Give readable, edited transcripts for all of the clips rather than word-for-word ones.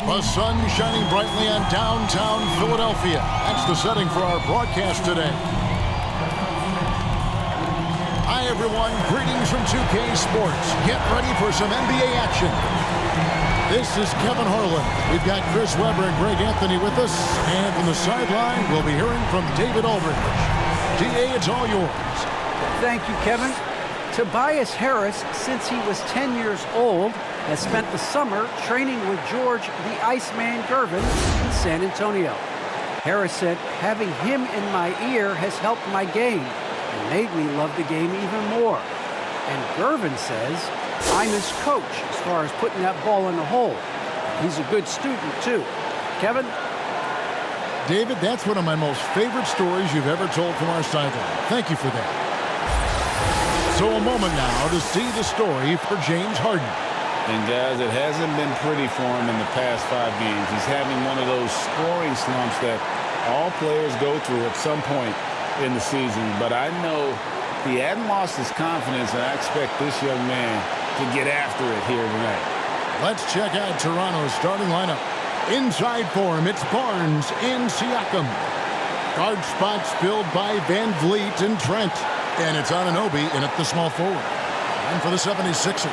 The sun shining brightly on downtown Philadelphia. That's the setting for our broadcast today. Hi, everyone. Greetings from 2K Sports. Get ready for some NBA action. This is Kevin Harlan. We've got Chris Webber and Greg Anthony with us. And from the sideline, we'll be hearing from David Aldridge. DA, it's all yours. Thank you, Kevin. Tobias Harris, since he was 10 years old, has spent the summer training with George the Iceman Gervin in San Antonio. Harris said, having him in my ear has helped my game and made me love the game even more. And Gervin says, I'm his coach as far as putting that ball in the hole. He's a good student, too. Kevin? David, that's one of my most favorite stories you've ever told from our sideline. Thank you for that. So a moment now to see the story for James Harden. And guys, it hasn't been pretty for him in the past 5 games. He's having one of those scoring slumps that all players go through at some point in the season. But I know he hadn't lost his confidence, and I expect this young man to get after it here tonight. Let's check out Toronto's starting lineup. Inside for him, it's Barnes and Siakam. Guard spots filled by Van Vliet and Trent. And it's Anunoby in at the small forward. And for the 76ers.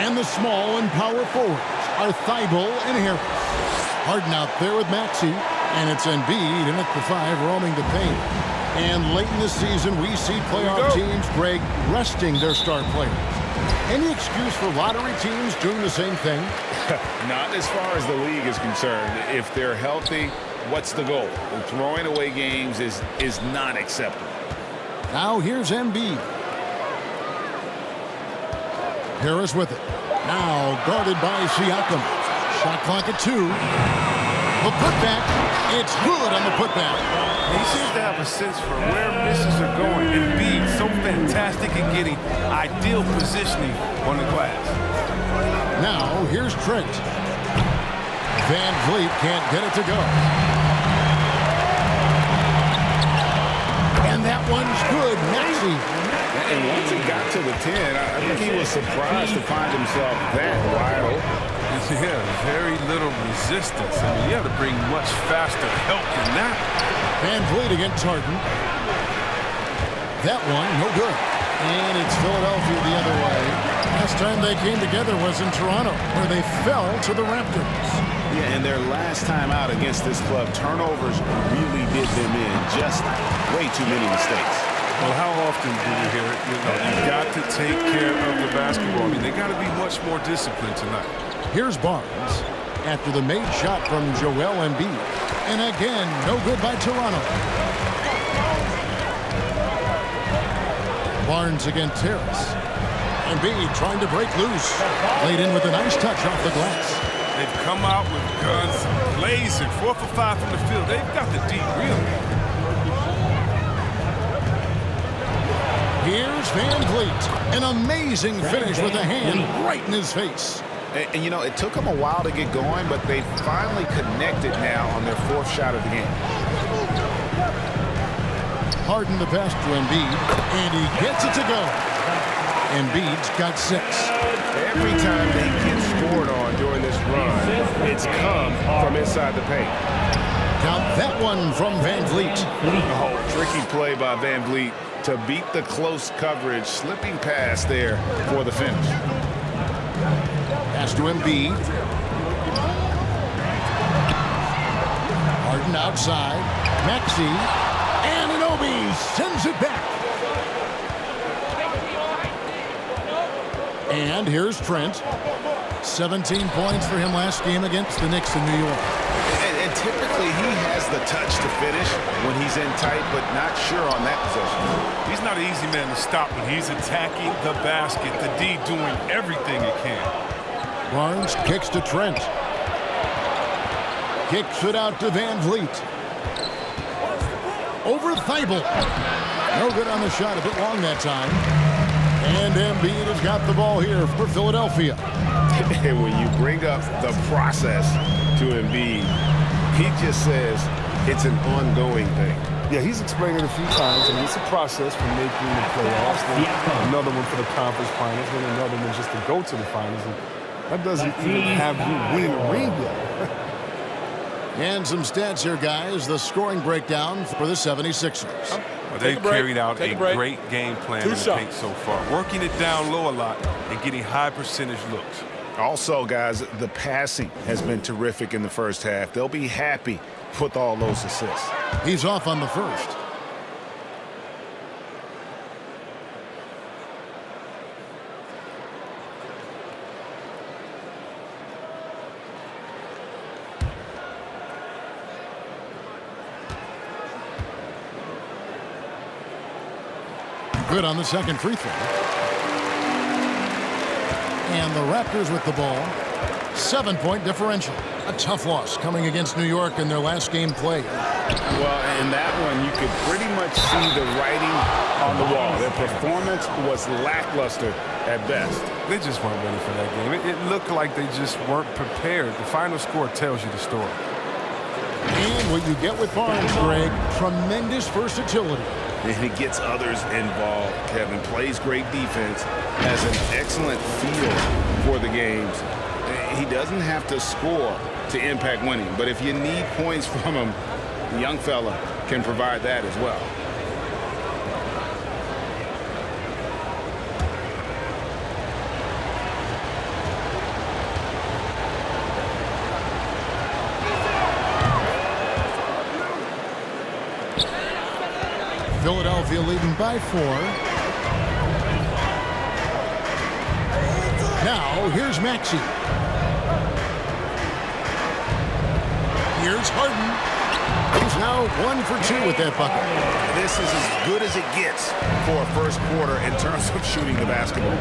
And the small and power forwards are Thibault and Harris. Harden out there with Maxey. And it's Embiid in at the 5 roaming the paint. And late in the season, we see playoff teams, Greg, resting their star players. Any excuse for lottery teams doing the same thing? Not as far as the league is concerned. If they're healthy, what's the goal? Throwing away games is not acceptable. Now here's Embiid. Harris with it. Now guarded by Siakam. Shot clock at 2. The putback. It's good on the putback. He seems to have a sense for where misses are going. Embiid so fantastic at getting ideal positioning on the glass. Now here's Trent. Van Vliet can't get it to go. And that one's good. Maxey. And once he got to the 10, I think he was surprised to find himself that wide open. Yeah, very little resistance. I mean, you have to bring much faster help than that. Van Vliet against Harden. That one, no good. And it's Philadelphia the other way. Last time they came together was in Toronto, where they fell to the Raptors. Yeah, and their last time out against this club, turnovers really did them in. Just way too many mistakes. Well, how often do we hear it? You know, you've got to take care of the basketball. I mean, they got to be much more disciplined tonight. Here's Barnes after the made shot from Joel Embiid. And again, no good by Toronto. Barnes against Harris. Embiid trying to break loose. Laid in with a nice touch off the glass. They've come out with guns blazing, 4 for 5 from the field. They've got the deep really. Here's Van Vliet. An amazing finish with a hand right in his face. And, you know, it took them a while to get going, but they finally connected now on their 4th shot of the game. Harden the pass to Embiid, and he gets it to go. Embiid's got 6. Every time they get scored on during this run, it's come from inside the paint. Count that one from Van Vliet. Oh, tricky play by Van Vliet to beat the close coverage, slipping past there for the finish. Pass to Embiid. Harden outside. Maxey. And Anunoby sends it back. And here's Trent. 17 points for him last game against the Knicks in New York. And typically he has the touch to finish when he's in tight, but not sure on that possession. He's not an easy man to stop when he's attacking the basket. The D doing everything it can. Barnes kicks to Trent. Kicks it out to Van Vliet. Over Thibault. No good on the shot, a bit long that time. And Embiid has got the ball here for Philadelphia. And when you bring up the process to Embiid, he just says it's an ongoing thing. Yeah, he's explained it a few times. I mean, it's a process for making the playoffs. Then another one for the conference finals. Then another one just to go to the finals. And That doesn't even have you winning a ring yet. And some stats here, guys. The scoring breakdown for the 76ers. Well, they've carried out a great game plan in the paint so far, working it down low a lot and getting high percentage looks. Also, guys, the passing has been terrific in the first half. They'll be happy with all those assists. He's off on the first. Good on the second free throw. And the Raptors with the ball. 7-point differential. A tough loss coming against New York in their last game played. Well, in that one, you could pretty much see the writing on the wall. Their performance was lackluster at best. They just weren't ready for that game. It looked like they just weren't prepared. The final score tells you the story. And what you get with Barnes, Greg, tremendous versatility. And he gets others involved. Kevin plays great defense, has an excellent feel for the games. He doesn't have to score to impact winning, but if you need points from him, the young fella can provide that as well. Philadelphia leading by 4. Now, here's Maxey. Here's Harden. He's now 1 for 2 with that bucket. This is as good as it gets for a first quarter in terms of shooting the basketball.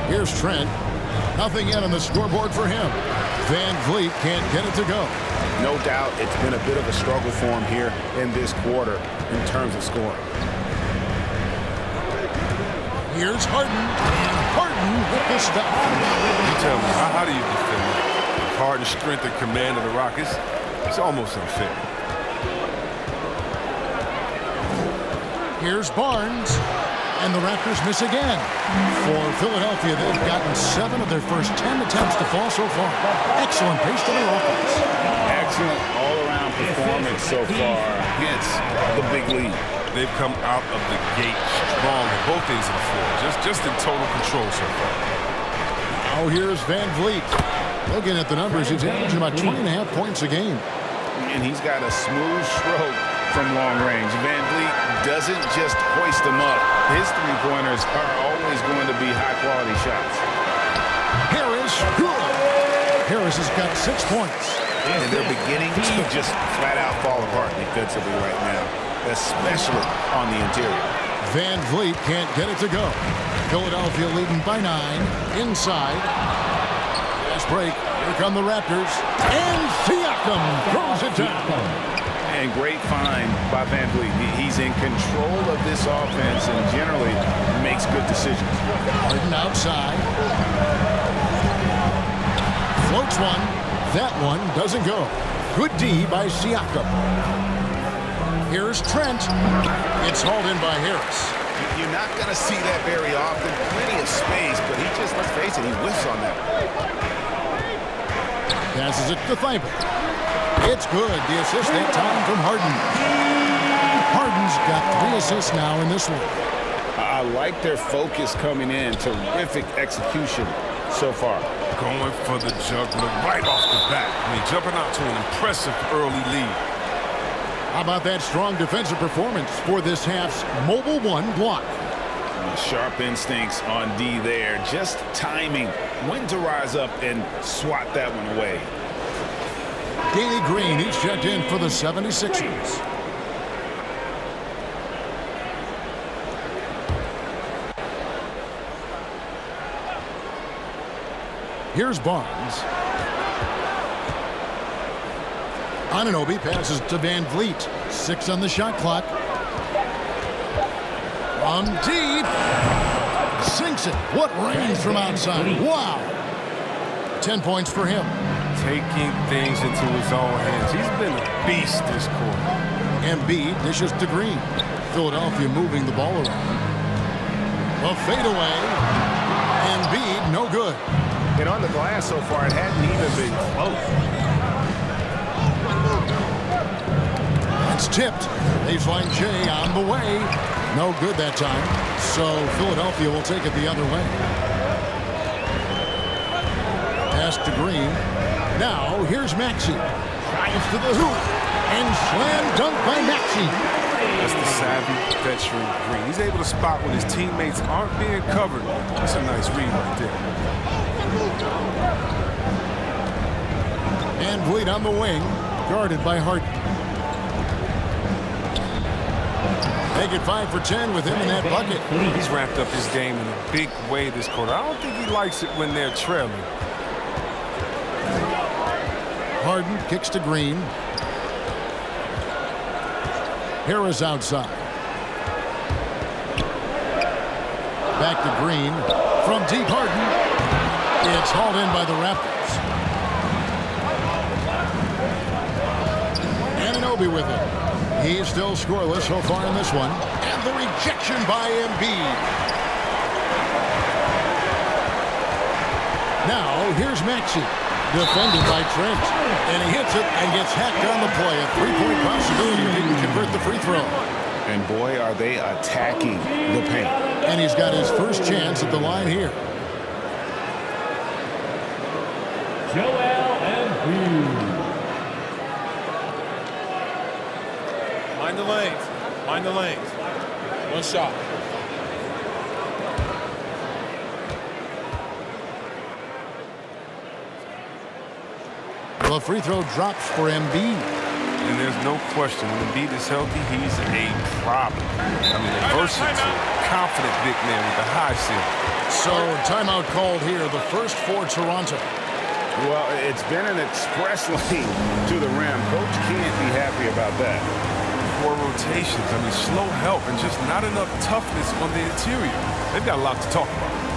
Here's Trent. Nothing yet on the scoreboard for him. Van Vliet can't get it to go. No doubt it's been a bit of a struggle for him here in this quarter in terms of scoring. Here's Harden. And Harden with the stop. You tell me, how do you defend that? Harden's strength and command of the Rockets, it's almost unfair. Here's Barnes. And the Raptors miss again. For Philadelphia, they've gotten 7 of their first 10 attempts to fall so far. Excellent pace to their offense. Excellent all-around performance so far against the big lead. They've come out of the gate strong in both ends of the floor, just in total control so far. Now here's Van Vliet. Looking at the numbers, he's averaging about 20.5 points a game. And he's got a smooth stroke from long range. Van Vliet doesn't just hoist them up. His three-pointers are always going to be high-quality shots. Harris, good. Harris has got 6 points. And they're beginning to just flat-out fall apart defensively right now, especially on the interior. Van Vliet can't get it to go. Philadelphia leading by 9. Inside. Fast break. Here come the Raptors. And Siakam throws it down. And great find by Van Vliet. He's in control of this offense and generally makes good decisions. Harden outside. Floats one. That one doesn't go. Good D by Siakam. Here's Trent. It's hauled in by Harris. You're not going to see that very often. Plenty of space, but he just, let's face it, he whiffs on that. Passes it to Thibault. It's good. The assist that time from Harden. Harden's got 3 assists now in this one. I like their focus coming in. Terrific execution so far. Going for the juggler right off the bat. I mean, jumping out to an impressive early lead. How about that strong defensive performance for this half's mobile 1 block? Sharp instincts on D there. Just timing when to rise up and swat that one away. Danny Green, he's checked in for the 76ers. Here's Barnes. Anunoby passes to Van Vliet. 6 on the shot clock. From deep. Sinks it. What range from outside. Wow. 10 points for him. Taking things into his own hands. He's been a beast this quarter. Embiid dishes to Green. Philadelphia moving the ball around. A fadeaway. Embiid, no good. And on the glass so far, it hadn't even been close. It's tipped. Baseline J on the way. No good that time. So Philadelphia will take it the other way. Pass to Green. Now here's Maxey. Drives to the hoop. And slam dunk by Maxey. That's the savvy veteran Green. He's able to spot when his teammates aren't being covered. That's a nice read right there. And Vliet on the wing. Guarded by Harden. Make it 5 for 10 with him in that bucket. He's ramped up his game in a big way this quarter. I don't think he likes it when they're trailing. Harden kicks to Green. Harris outside. Back to Green. From deep, Harden. It's hauled in by the Raptors. Anunoby with it. He's still scoreless so far in this one. And the rejection by Embiid. Now, here's Maxey. Defended by Trent. And he hits it and gets hacked on the play. A three-point possibility if he can convert the free throw. And boy, are they attacking the paint. And he's got his first chance at the line here. Joel Embiid. Mind the lanes. Mind the lanes. One shot. The free throw drops for Embiid. And there's no question, when Embiid is healthy, he's a problem. I mean, a versatile, confident big man with a high ceiling. So, timeout called here, the first for Toronto. Well, it's been an express lane to the rim. Coach can't be happy about that. Poor rotations, I mean, slow help, and just not enough toughness on the interior. They've got a lot to talk about.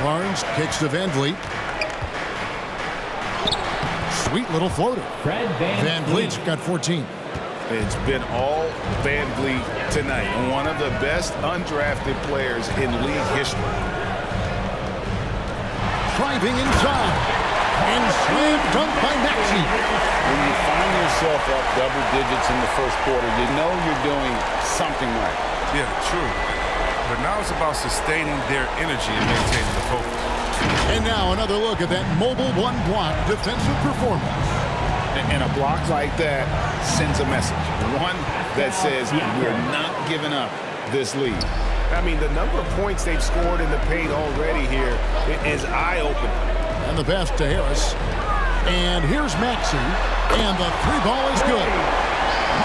Barnes kicks to Van Vliet. Sweet little floater. Van Vliet's got 14. It's been all Van Vliet tonight. One of the best undrafted players in league history. Driving inside. And slam dunk by Maxey. When you find yourself up double digits in the first quarter, you know you're doing something right. Yeah, true. But now it's about sustaining their energy and maintaining the focus. And now another look at that mobile one-block defensive performance. And a block like that sends a message. One that says we're not giving up this lead. I mean, the number of points they've scored in the paint already here is eye-opening. And the pass to Harris. And here's Maxey. And the three ball is good.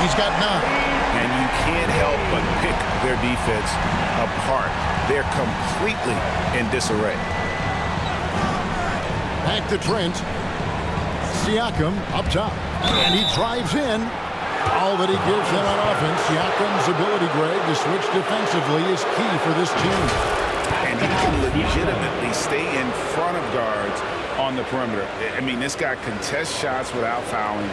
He's got 9. And you can't help but pick their defense apart. They're completely in disarray. Back to Trent. Siakam up top. And he drives in. All that he gives them on offense. Siakam's ability, Greg, to switch defensively is key for this team. And he can legitimately stay in front of guards on the perimeter. I mean, this guy contests shots without fouling.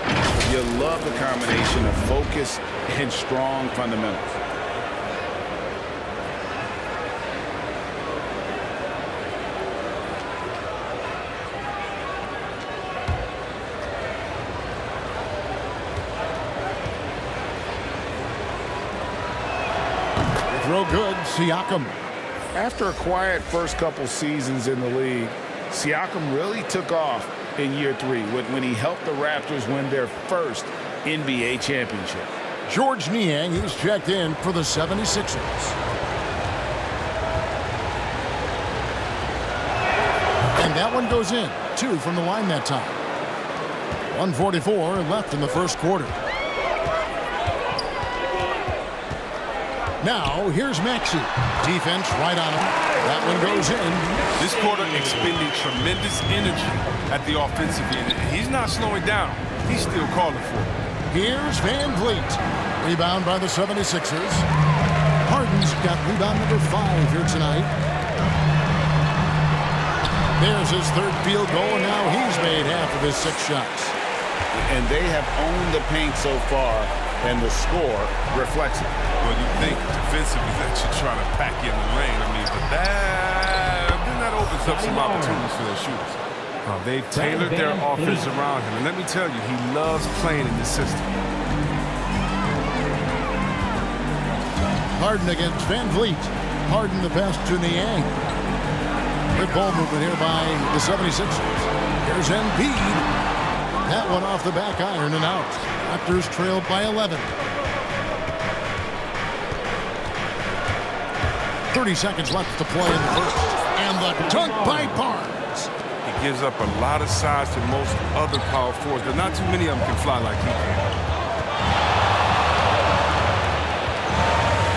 You love the combination of focus and strong fundamentals. Throw good, Siakam. After a quiet first couple seasons in the league, Siakam really took off in year 3 when he helped the Raptors win their first NBA championship. George Niang, he's checked in for the 76ers. that one goes in. 2 from the line that time. 1:44 left in the first quarter. Now, here's Maxey. Defense right on him. That one goes in. This quarter expending tremendous energy at the offensive end. He's not slowing down. He's still calling for it. Here's Van Vliet. Rebound by the 76ers. Harden's got rebound number 5 here tonight. There's his third field goal, and now he's made half of his 6 shots. And they have owned the paint so far, and the score reflects it. Well, you think defensively that you're trying to pack in the lane. I mean, but that opens up some opportunities for their shooters. They've tailored their offense around him. And let me tell you, he loves playing in this system. Harden against Van Vliet. Harden the pass to Niang. Good ball movement here by the 76ers. Here's Embiid. That one off the back iron and out. Raptors trailed by 11. 30 seconds left to play in the first. And the dunk by Barnes. He gives up a lot of size to most other power forwards, but not too many of them can fly like he can.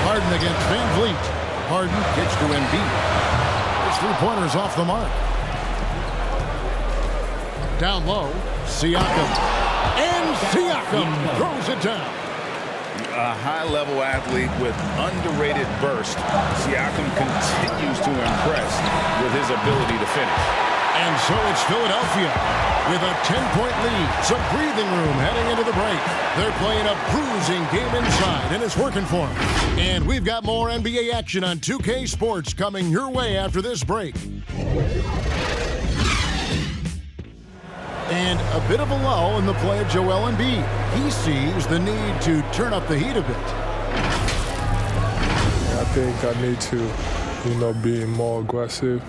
Harden against Van Vliet. Harden gets to Embiid. His 3-pointers off the mark. Down low, Siakam. And Siakam throws it down. A high-level athlete with underrated burst. Siakam continues to impress with his ability to finish. And so it's Philadelphia with a 10-point lead. Some breathing room heading into the break. They're playing a bruising game inside, and it's working for them. And we've got more NBA action on 2K Sports coming your way after this break. And a bit of a lull in the play of Joel Embiid. He sees the need to turn up the heat a bit. I think I need to, be more aggressive.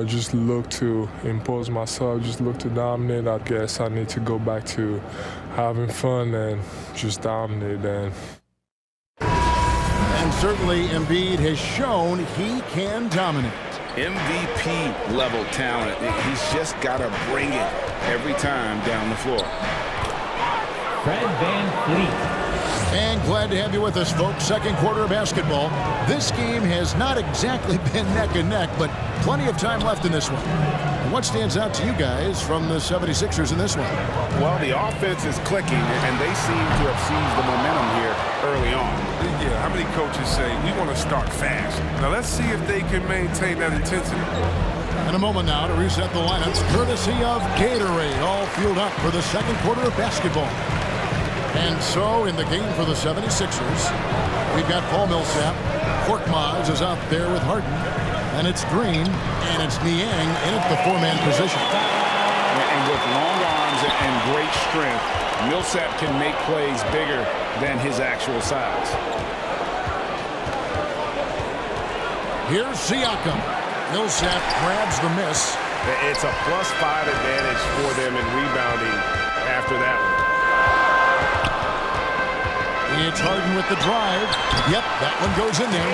Just look to impose myself, just look to dominate. I guess I need to go back to having fun and just dominate. And certainly Embiid has shown he can dominate. MVP level talent. He's just got to bring it every time down the floor. Fred VanVleet. And glad to have you with us, folks. Second quarter of basketball. This game has not exactly been neck and neck, but plenty of time left in this one. And what stands out to you guys from the 76ers in this one? Well, the offense is clicking, and they seem to have seized the momentum here early on. Yeah, how many coaches say, we want to start fast? Now, let's see if they can maintain that intensity. In a moment now to reset the lineups, courtesy of Gatorade, all fueled up for the second quarter of basketball. And so, in the game for the 76ers, we've got Paul Millsap. Korkmaz is out there with Harden. And it's Green, and it's Niang in at the 4-man position. And with long arms and great strength, Millsap can make plays bigger than his actual size. Here's Siakam. Millsap grabs the miss. It's a +5 advantage for them in rebounding after that one. It's Harden with the drive. Yep, that one goes in there.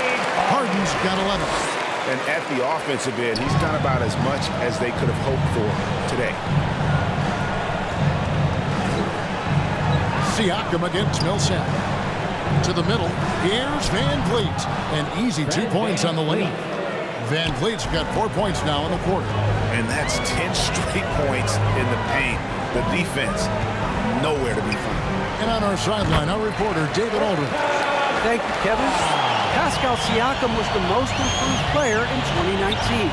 Harden's got 11. And at the offensive end, he's done about as much as they could have hoped for today. Siakam against Millsap. To the middle. Here's Van Vliet. An easy 2 points on the lane. Van Vliet's got 4 points now in the quarter. And that's 10 straight points in the paint. The defense, nowhere to be found. And on our sideline, our reporter, David Aldridge. Thank you, Kevin. Pascal Siakam was the most improved player in 2019.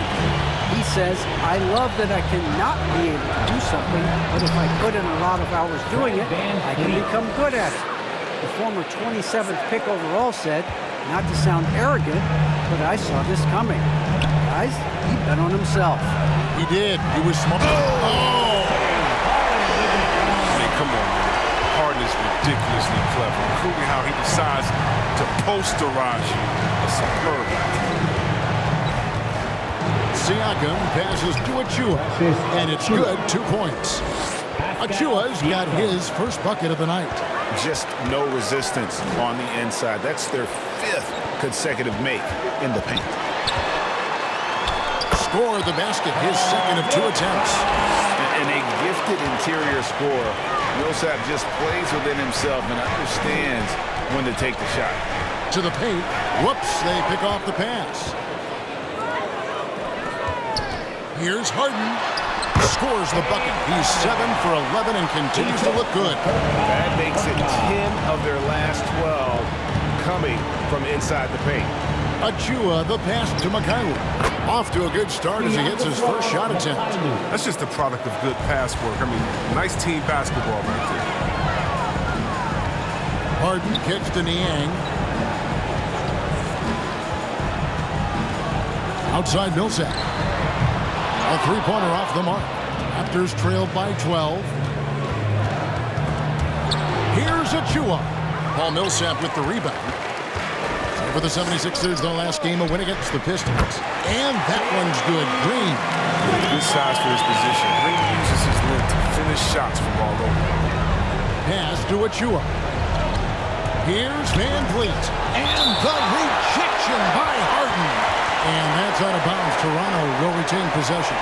He says, I love that I cannot be able to do something, but if I put in a lot of hours doing it, I can become good at it. The former 27th pick overall said, not to sound arrogant, but I saw this coming. Guys, he bet on himself. He did. He was smart. Oh! I mean, come on, man. Harden is ridiculously clever, including how he decides to posterize you. That's superb. Siakam passes to Achua, and it's good, 2 points. Achua's got his first bucket of the night. Just no resistance on the inside. That's their 5th consecutive make in the paint. score the basket, his second of 2 attempts. And a gifted interior scorer. Millsap just plays within himself and understands when to take the shot. To the paint. Whoops, they pick off the pass. Here's Harden. Scores the bucket. He's 7 for 11 and continues to look good. That makes it 10 of their last 12 coming from inside the paint. Achua, the pass to McConnell. Off to a good start as he hits his first shot attempt. That's just the product of good pass work. I mean, nice team basketball right there. Harden kicks to Niang. Outside Millsap. A three-pointer off the mark. Raptors trailed by 12. Here's Achua. Paul Millsap with the rebound. For the 76ers, their last game, a win against the Pistons. And that one's good. Green. Good size for his position. Green uses his length to finish shots from all over. Pass to Achua. Here's Van Vliet. And the rejection by Harden. And that's out of bounds. Toronto will retain possession.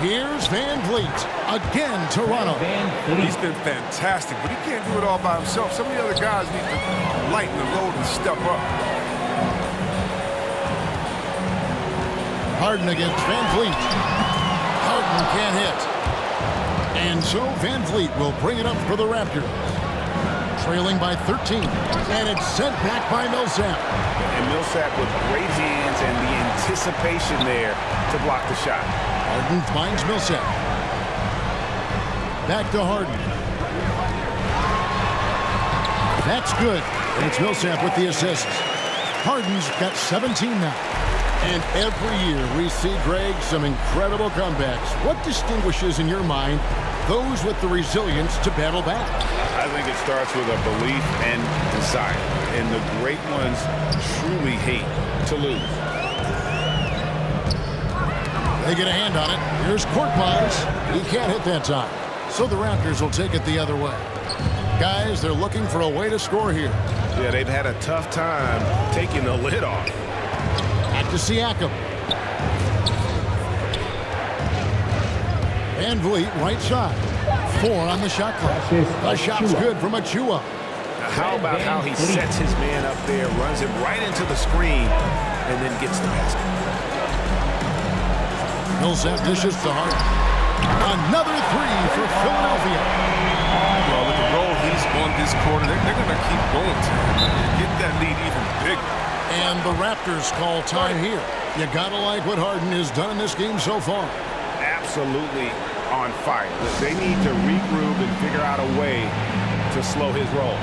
Here's Van Vliet. Again, Toronto. He's been fantastic, but he can't do it all by himself. Some of the other guys need to lighten the load and step up. Harden against Van Vliet. Harden can't hit. And so Van Vliet will bring it up for the Raptors. Trailing by 13. And it's sent back by Millsap. And Millsap with great hands and the anticipation there to block the shot. Harden finds Millsap. Back to Harden. That's good. And it's Millsap with the assists. Harden's got 17 now. And every year we see, Greg, some incredible comebacks. What distinguishes, in your mind, those with the resilience to battle back? I think it starts with a belief and desire. And the great ones truly hate to lose. They get a hand on it. Here's Korkmaz. He can't hit that time. So the Raptors will take it the other way. Guys, they're looking for a way to score here. Yeah, they've had a tough time taking the lid off. Back to Siakam. Van Vliet, right side. 4 on the shot clock. The shot's good from Achua. Now, how about how he sets his man up there, runs him right into the screen, and then gets the basket. Millsap dishes to Harden. Another 3 for Philadelphia. Well, with the role he's on this quarter, they're going to keep going to him. Get that lead even bigger. And the Raptors call time here. You got to like what Harden has done in this game so far. Absolutely on fire. They need to regroup and figure out a way to slow his roll.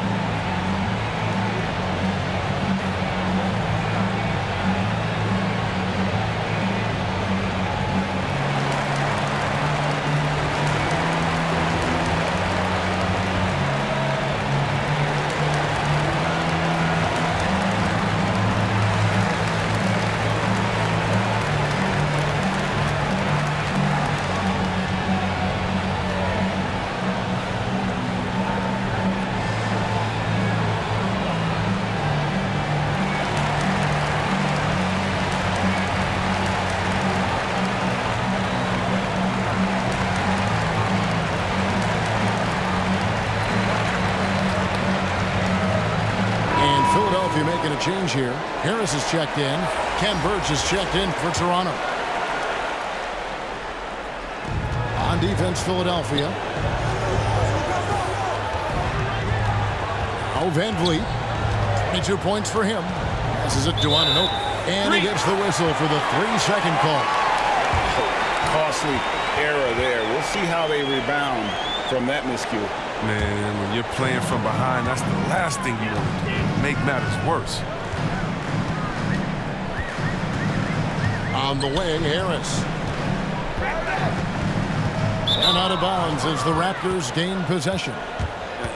Making a change here. Harris is checked in. Ken Burge is checked in for Toronto. On defense, Philadelphia. Oh, Van Vliet. 22 points for him. Passes it to Ananobi. And he gets the whistle for the 3-second call. Costly error there. We'll see how they rebound from that miscue. Man, when you're playing from behind, that's the last thing you want to do. Make matters worse. On the wing, Harris. And out of bounds as the Raptors gain possession.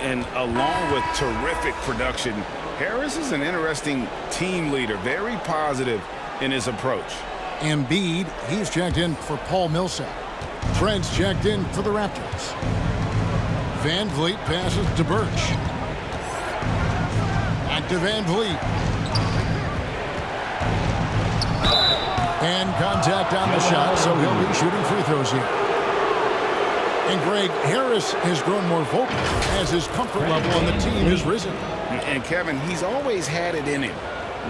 And along with terrific production, Harris is an interesting team leader. Very positive in his approach. Embiid, he's checked in for Paul Millsap. Trent's checked in for the Raptors. Van Vliet passes to Birch. Back to Van Vliet. And contact on the shot, so he'll be shooting free throws here. And Greg, Harris has grown more vocal as his comfort level on the team has risen. And Kevin, he's always had it in him.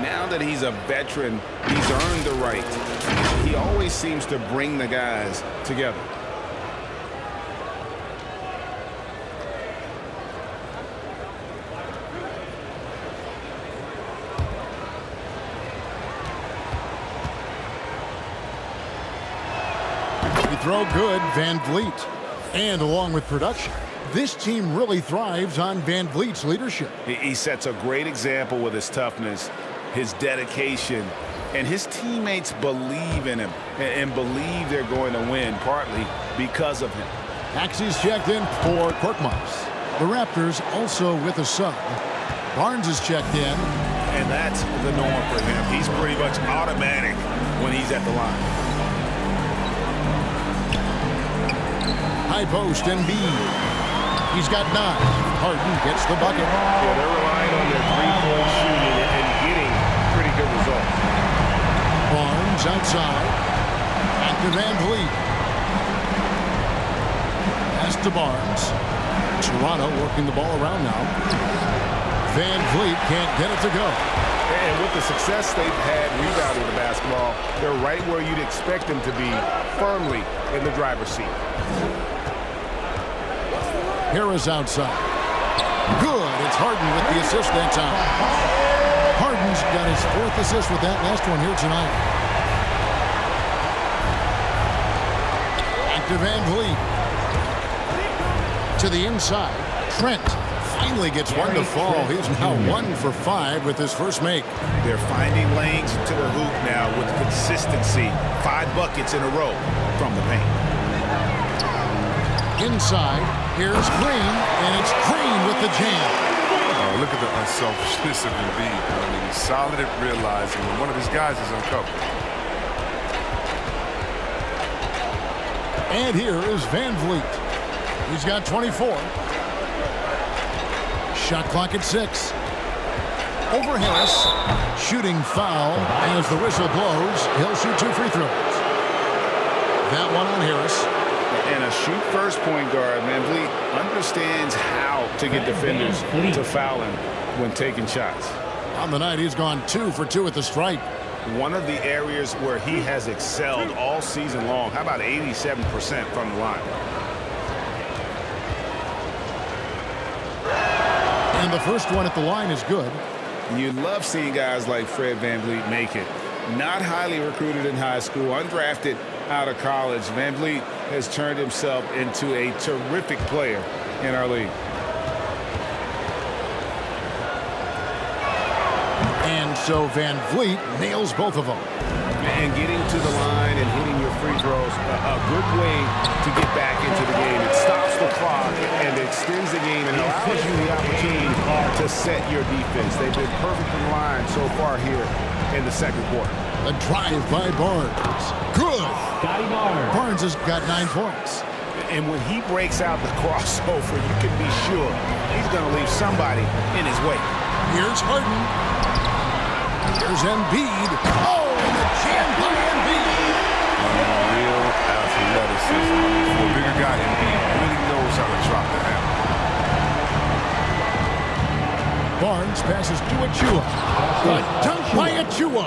Now that he's a veteran, he's earned the right. He always seems to bring the guys together. Throw good, Van Vliet. And along with production, this team really thrives on Van Vliet's leadership. He sets a great example with his toughness, his dedication, and his teammates believe in him and believe they're going to win, partly because of him. Maxey's checked in for Korkmaz. The Raptors also with a sub. Barnes is checked in. And that's the norm for him. He's pretty much automatic when he's at the line. High post, Embiid. He's got 9. Harden gets the bucket. Yeah, they're relying on their three-point shooting and getting pretty good results. Barnes outside. Back to Van Vliet. Pass to Barnes. Toronto working the ball around now. Van Vliet can't get it to go. And with the success they've had rebounding the basketball, they're right where you'd expect them to be, firmly in the driver's seat. Harris outside. Good. It's Harden with the assist that time. Harden's got his 4th assist with that last one here tonight. Back to Van Vliet. To the inside. Trent finally gets one to fall. He's now 1 for 5 with his first make. They're finding lanes to the hoop now with consistency. 5 buckets in a row from the paint. Inside, here's Green, and it's Green with the jam. Oh, look at the unselfishness of Embiid. I mean, he's solid at realizing when one of his guys is uncovered. And here is Van Vliet. He's got 24. Shot clock at 6. Over Harris. Shooting foul as the whistle blows. He'll shoot 2 free throws. That one on Harris. And a shoot-first point guard, Van Vliet, understands how to get defenders to foul him when taking shots. On the night, he's gone 2 for 2 at the stripe. One of the areas where he has excelled all season long. How about 87% from the line? And the first one at the line is good. You love seeing guys like Fred VanVleet make it. Not highly recruited in high school, undrafted out of college. VanVleet has turned himself into a terrific player in our league. And so Van Vliet nails both of them. And getting to the line and hitting your free throws, a good way to get back into the game. It stops the clock and extends the game and allows you the opportunity to set your defense. They've been perfect in line so far here in the second quarter. A drive by Barnes. Good. Barnes has got 9 points. And when he breaks out the crossover, you can be sure he's going to leave somebody in his wake. Here's Harden. Here's Embiid. Oh, and the jam by Embiid. Real athleticism. For a bigger guy, Embiid really knows how to drop the hammer. Barnes passes to Achua. Good dunk by Achua.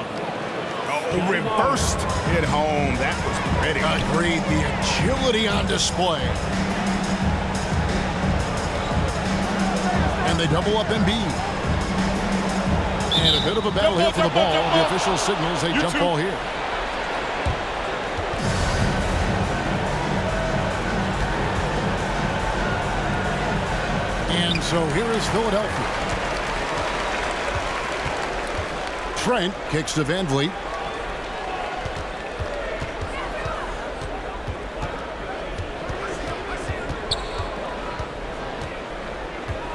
Oh, reversed it home. That was pretty. Agreed. The agility on display. And they double up Embiid. And a bit of a battle here for the ball. The official signals a jump ball here. And so here is Philadelphia. Trent kicks to Van Vliet.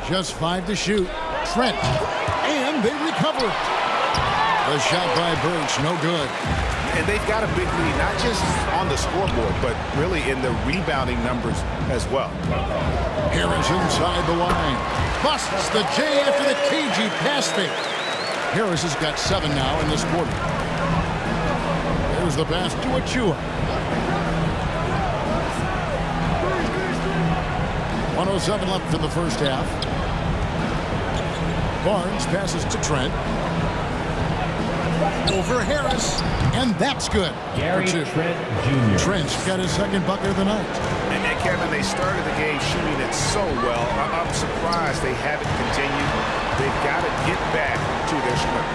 Just 5 to shoot. Trent. And they recover. The shot by Birch, no good. And they've got a big lead, not just on the scoreboard, but really in the rebounding numbers as well. Harris inside the line. Busts the J after the cagey pass fake. Harris has got 7 now in this quarter. There's the pass to Achua. 1:07 left in the first half. Barnes passes to Trent. Over Harris, and that's good. Gary Trent Jr. Trent's got his second bucket of the night. And Kevin, they started the game shooting it so well. I'm surprised they haven't continued. They've got to get back to their script.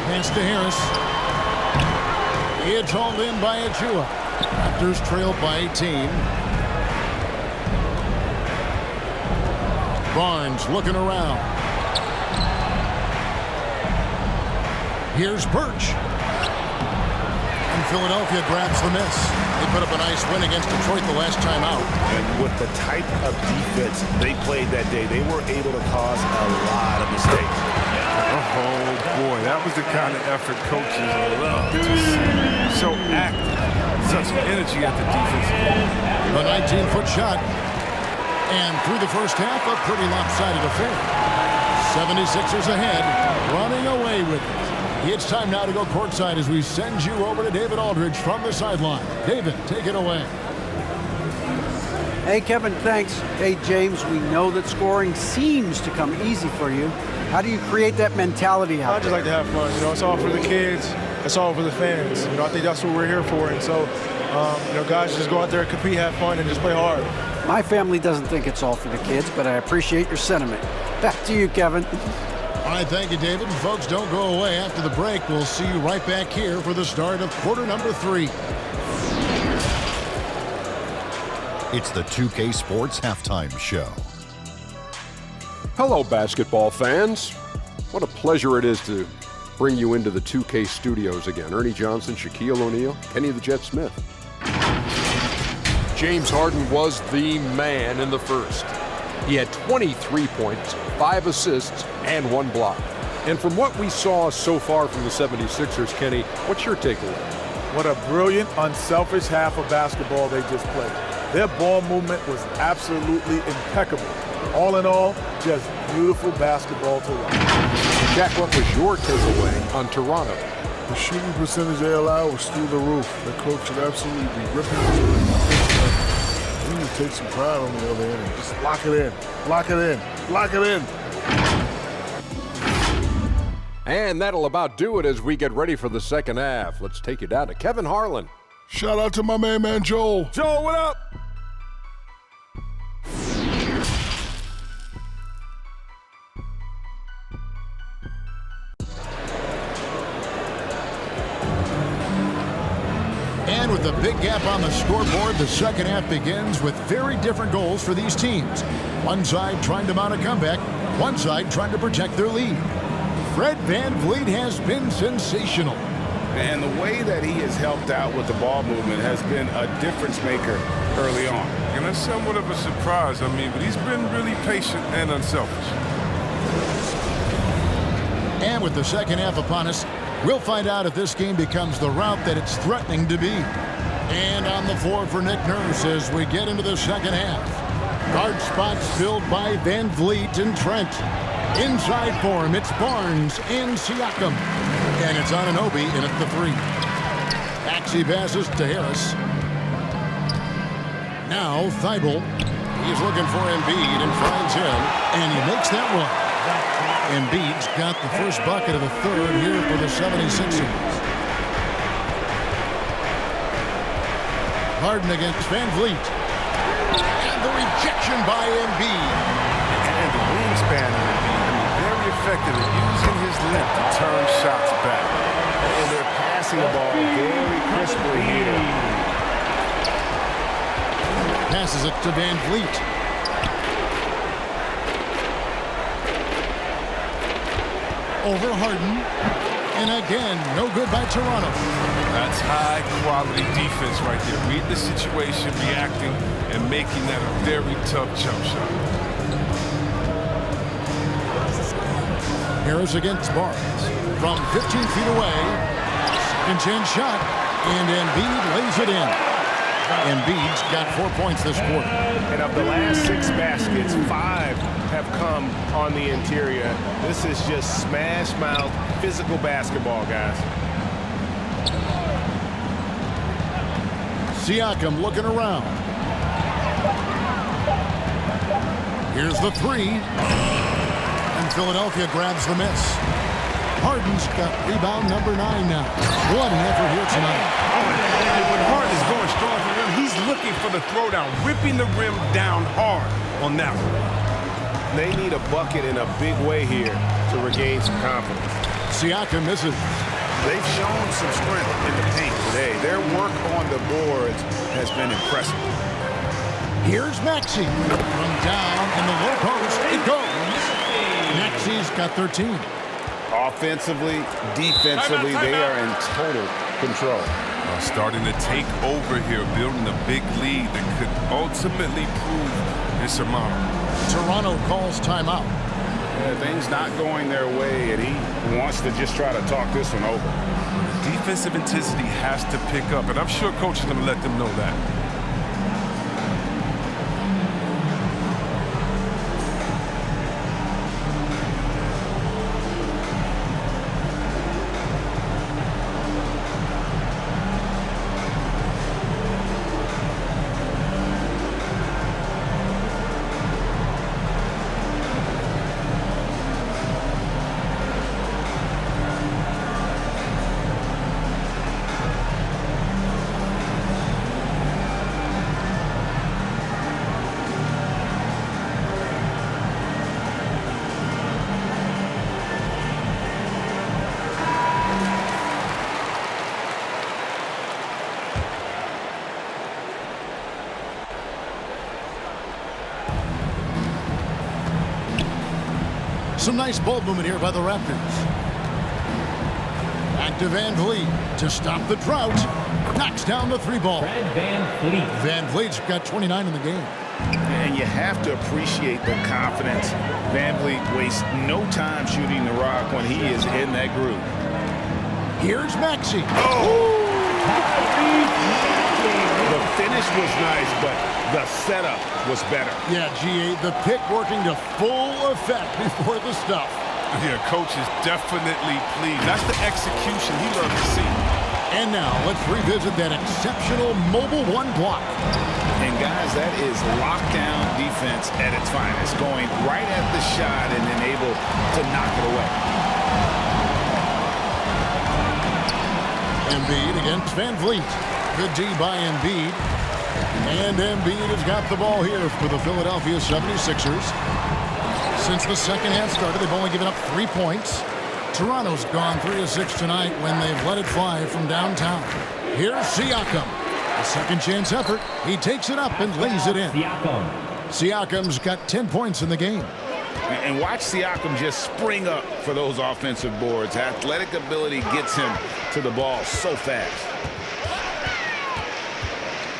Pass to Harris. It's hauled in by Achua. Raptors trailed by 18. Barnes looking around. Here's Birch. And Philadelphia grabs the miss. They put up a nice win against Detroit the last time out. And with the type of defense they played that day, they were able to cause a lot of mistakes. Oh, boy, that was the kind of effort coaches love to see. So active, such energy at the defensive end. A 19-foot shot. And through the first half, a pretty lopsided affair. 76ers ahead, running away with it. It's time now to go courtside as we send you over to David Aldridge from the sideline. David, take it away. Hey, Kevin, thanks. Hey, James, we know that scoring seems to come easy for you. How do you create that mentality out I just like to have fun. You know, it's all for the kids. It's all for the fans. You know, I think that's what we're here for. And so, you know, guys, just go out there, compete, have fun, and just play hard. My family doesn't think it's all for the kids, but I appreciate your sentiment. Back to you, Kevin. All right, thank you, David. And folks, don't go away. After the break, we'll see you right back here for the start of quarter number 3. It's the 2K Sports Halftime Show. Hello, basketball fans. What a pleasure it is to bring you into the 2K studios again. Ernie Johnson, Shaquille O'Neal, Kenny the Jet Smith. James Harden was the man in the first. He had 23 points, 5 assists, and 1 block. And from what we saw so far from the 76ers, Kenny, what's your takeaway? What a brilliant, unselfish half of basketball they just played. Their ball movement was absolutely impeccable. All in all, just beautiful basketball to watch. Jack, what was your takeaway on Toronto? The shooting percentage they allowed was through the roof. The coach should absolutely be ripping this. We need to take some pride on the other end. Just lock it in. Lock it in. Lock it in. And that'll about do it as we get ready for the second half. Let's take you down to Kevin Harlan. Shout out to my main man, Joel. Joel, what up? And with the big gap on the scoreboard, the second half begins with very different goals for these teams. One side trying to mount a comeback, one side trying to protect their lead. Fred VanVleet has been sensational. And the way that he has helped out with the ball movement has been a difference maker early on. And that's somewhat of a surprise, but he's been really patient and unselfish. And with the second half upon us, we'll find out if this game becomes the route that it's threatening to be. And on the floor for Nick Nurse as we get into the second half. Guard spots filled by VanVleet and Trent. Inside for him, it's Barnes and Siakam. And it's Anunoby in at the 3. Axie passes to Harris. Now Thibault. He's looking for Embiid and finds him. And he makes that one. Embiid's got the first bucket of the third here for the 76ers. Harden against VanVleet. And the rejection by Embiid. And the wingspan of Embiid, very effective at using his length to turn shots back. And they're passing the ball very crisply here. Passes it to VanVleet. Over Harden, and again, no good by Toronto. That's high-quality defense right there. Read the situation, reacting, and making that a very tough jump shot. Harris against Barnes. From 15 feet away, Second chance shot, and Embiid lays it in. Embiid's got 4 points this quarter. And of the last 6 baskets, 5 have come on the interior. This is just smash mouth physical basketball, guys. Siakam looking around. Here's the 3. And Philadelphia grabs the miss. Harden's got rebound number 9 now. What an effort here tonight. And when Harden is going strong for him, he's looking for the throwdown, ripping the rim down hard on that one. They need a bucket in a big way here to regain some confidence. Siakam misses. They've shown some strength in the paint today. Their work on the boards has been impressive. Here's Maxey. From down in the low post, it goes. Maxey's got 13. Offensively, defensively, they are in total control. Starting to take over here, building a big lead that could ultimately prove insurmountable. Toronto calls timeout. Yeah, things not going their way, and he wants to just try to talk this one over. Defensive intensity has to pick up, and I'm sure coach is going to let them know that. Some nice ball movement here by the Raptors. Back to Van Vliet to stop the drought. Knocks down the 3-ball. Van Vliet's got 29 in the game. And you have to appreciate the confidence. Van Vliet wastes no time shooting the rock when he is in that groove. Here's Maxey. Oh! The finish was nice, but the setup was better. Yeah, G.A., the pick working to full effect before the stuff. Yeah, coach is definitely pleased. That's the execution he loves to see. And now let's revisit that exceptional mobile 1 block. And guys, that is lockdown defense at its finest, going right at the shot and then able to knock it away. Embiid against Van Vliet. Good D by Embiid. And Embiid has got the ball here for the Philadelphia 76ers. Since the second half started, they've only given up 3 points. Toronto's gone 3 of 6 tonight when they've let it fly from downtown. Here's Siakam. A second chance effort. He takes it up and lays it in. Siakam's got 10 points in the game. And watch Siakam just spring up for those offensive boards. Athletic ability gets him to the ball so fast.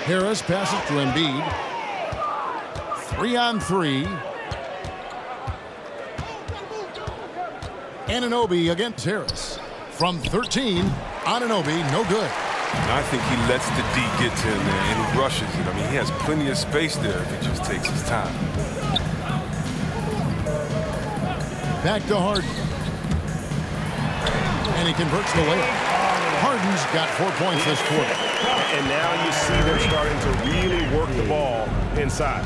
Harris passes to Embiid. 3-on-3. Anunoby against Harris. From 13, Anunoby, no good. I think he lets the D get to him there, and he rushes it. I mean, he has plenty of space there if he just takes his time. Back to Harden. And he converts the layup. Harden's got 4 points this quarter. And now you see them starting to really work the ball inside.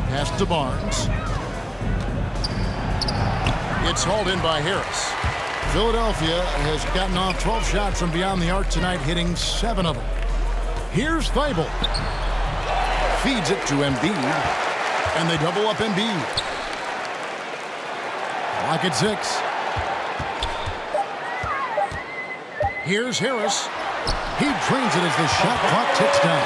Pass to Barnes. It's hauled in by Harris. Philadelphia has gotten off 12 shots from beyond the arc tonight, hitting 7 of them. Here's Thibault. Feeds it to Embiid. And they double up Embiid. Clock at 6. Here's Harris. He drains it as the shot clock ticks down.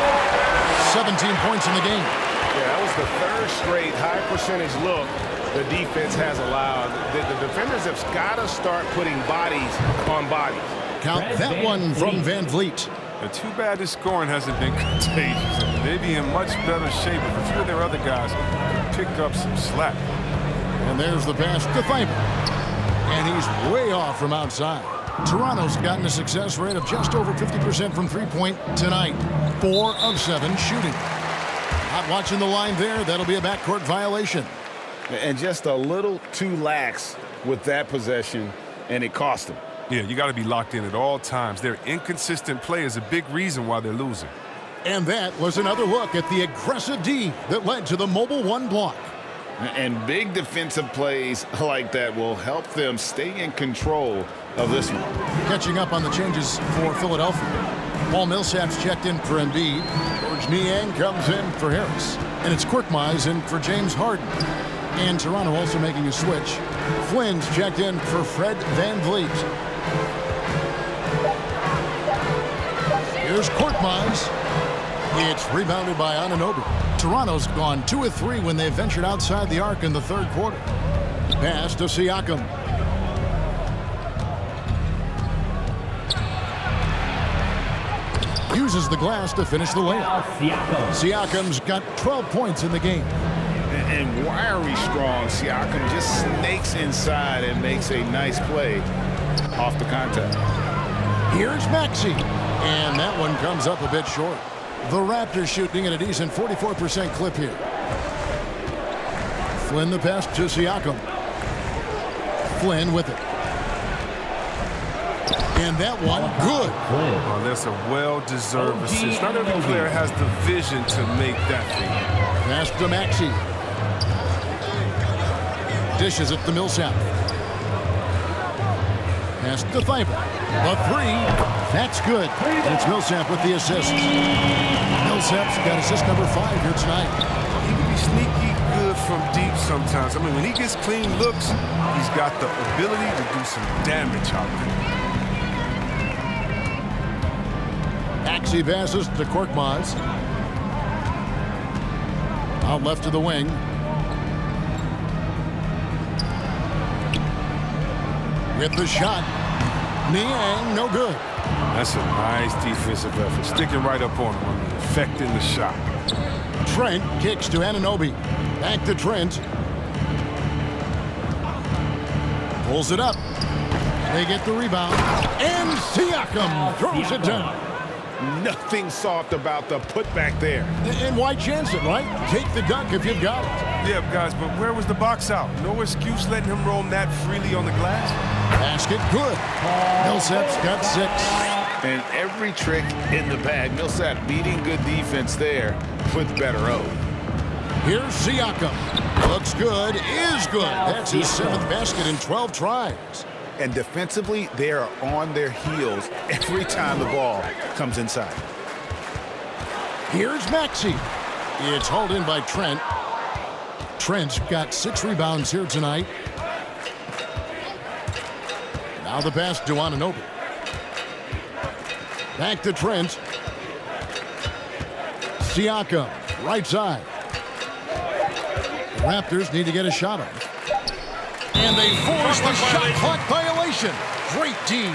17 points in the game. Yeah, that was the third straight high percentage look the defense has allowed. The defenders have got to start putting bodies on bodies. Count that one from Van Vliet. Too bad this scoring hasn't been contagious. They'd be in much better shape if a few of their other guys could pick up some slack. And there's the pass to Thibault. And he's way off from outside. Toronto's gotten a success rate of just over 50% from three-point tonight. 4 of 7 shooting. Not watching the line there. That'll be a backcourt violation. And just a little too lax with that possession, and it cost them. Yeah, you got to be locked in at all times. Their inconsistent play is a big reason why they're losing. And that was another look at the aggressive D that led to the mobile 1 block. And big defensive plays like that will help them stay in control of this one. Catching up on the changes for Philadelphia. Paul Millsap's checked in for Embiid. George Niang comes in for Harris. And it's Korkmaz in for James Harden. And Toronto also making a switch. Flynn's checked in for Fred VanVleet. Here's Korkmaz. It's rebounded by Anunoby. Toronto's gone 2 of 3 when they ventured outside the arc in the third quarter. Pass to Siakam. Uses the glass to finish the layup. Siakam's got 12 points in the game. And wiry strong, Siakam just snakes inside and makes a nice play off the contact. Here's Maxey. And that one comes up a bit short. The Raptors shooting at a decent 44% clip here. Flynn the pass to Siakam. Flynn with it. And that one, good. Oh, that's a well-deserved assist. Not every player has the vision to make that thing. Pass to Maxey. Dishes it to Millsap. Pass to Thibault. The 3. That's good. It's Millsap with the assist. Millsap's got assist number 5 here tonight. He can be sneaky good from deep sometimes. I mean, when he gets clean looks, he's got the ability to do some damage out there. Maxey passes to Korkmaz. Out left to the wing. With the shot. Niang, no good. That's a nice defensive effort. Sticking right up on him, affecting the shot. Trent kicks to Anunoby. Back to Trent. Pulls it up. They get the rebound. And Siakam throws it down. Nothing soft about the putback there. And why chance it, right? Take the dunk if you've got it. Yeah, guys, but where was the box out? No excuse letting him roam that freely on the glass. Basket good. Millsap's got 6. And every trick in the bag. Millsap beating good defense there with better O. Here's Siakam. Looks good, is good. That's his 7th basket in 12 tries. And defensively, they are on their heels every time the ball comes inside. Here's Maxey. It's hauled in by Trent. Trent's got 6 rebounds here tonight. Now the pass to Anunoby. Back to Trent. Siakam, right side. The Raptors need to get a shot on it. And they force the shot clock violation. Great D.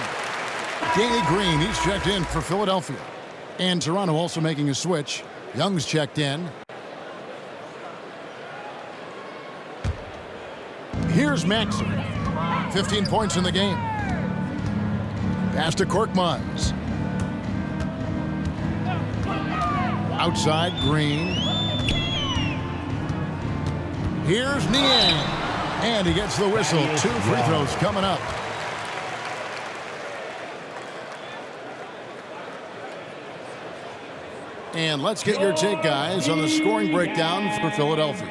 Danny Green, he's checked in for Philadelphia. And Toronto also making a switch. Young's checked in. Here's Maxey. 15 points in the game. Pass to Korkmaz. Outside, Green. Here's Niang. And he gets the whistle. 2 free throws coming up. And let's get your take, guys, on the scoring breakdown for Philadelphia.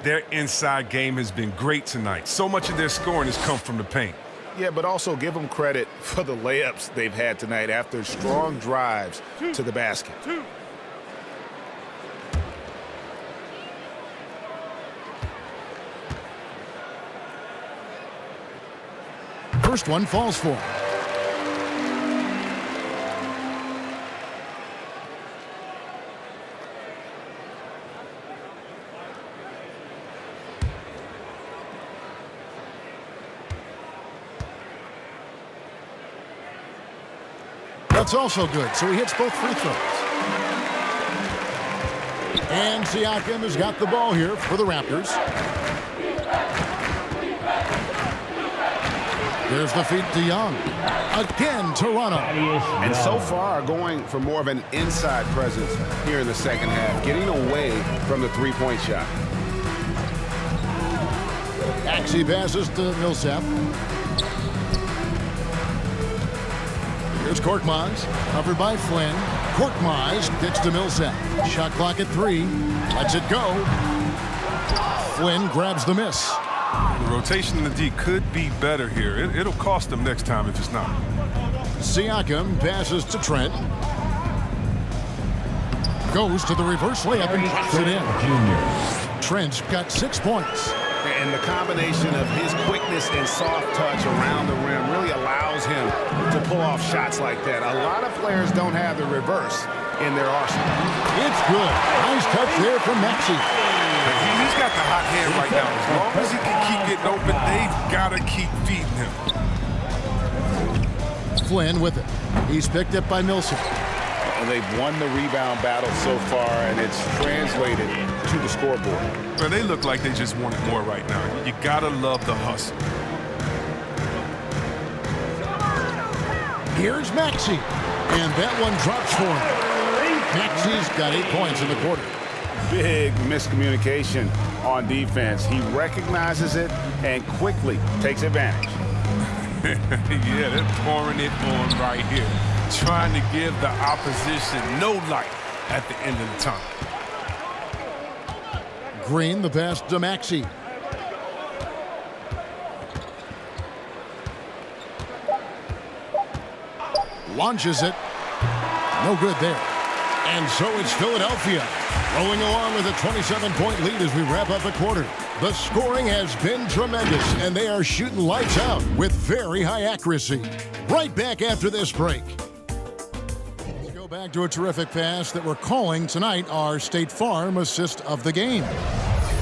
Their inside game has been great tonight. So much of their scoring has come from the paint. Yeah, but also give them credit for the layups they've had tonight after strong drives to the basket. First one falls for him. That's also good, so he hits both free throws. And Siakam has got the ball here for the Raptors. There's the feed to Young. Again, Toronto. And so far, going for more of an inside presence here in the second half, getting away from the three-point shot. Maxey passes to Millsap. Here's Korkmaz, covered by Flynn. Korkmaz gets to Millsap. Shot clock at 3. Lets it go. Flynn grabs the miss. The rotation in the D could be better here. It'll cost them next time if it's not. Siakam passes to Trent. Goes to the reverse layup and puts it in. Trent's got 6 points. And the combination of his quickness and soft touch around the rim really allows him to pull off shots like that. A lot of players don't have the reverse in their arsenal. It's good. Nice touch there from Maxey. He's got the hot hand right now. As long as he can keep getting open, they've got to keep feeding him. Flynn with it. He's picked up by Millsap. They've won the rebound battle so far, and it's translated to the scoreboard. Well, they look like they just want it more right now. You got to love the hustle. Here's Maxey. And that one drops for him. Maxey's got 8 points in the quarter. Big miscommunication on defense. He recognizes it and quickly takes advantage. Yeah, they're pouring it on right here, trying to give the opposition no light at the end of the tunnel. Green, the pass to Maxey. Launches it. No good there. And so it's Philadelphia rolling along with a 27-point lead as we wrap up the quarter. The scoring has been tremendous, and they are shooting lights out with very high accuracy. Right back after this break. Let's go back to a terrific pass that we're calling tonight our State Farm assist of the game.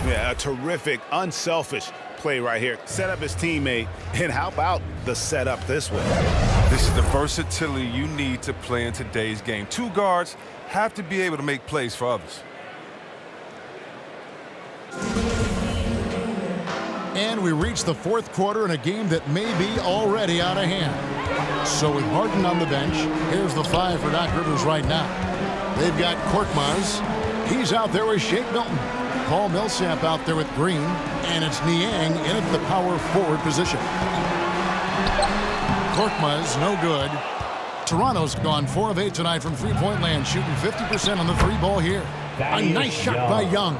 Yeah, a terrific, unselfish play right here. Set up his teammate, and how about the setup this way? This is the versatility you need to play in today's game. 2 guards have to be able to make plays for others. And we reach the fourth quarter in a game that may be already out of hand. So with Harden on the bench, here's the 5 for Doc Rivers right now. They've got Korkmaz. He's out there with Shake Milton. Paul Millsap out there with Green. And it's Niang in at the power forward position. Korkmaz, no good. Toronto's gone 4 of 8 tonight from three-point land, shooting 50% on the 3-ball here. A nice shot by Young.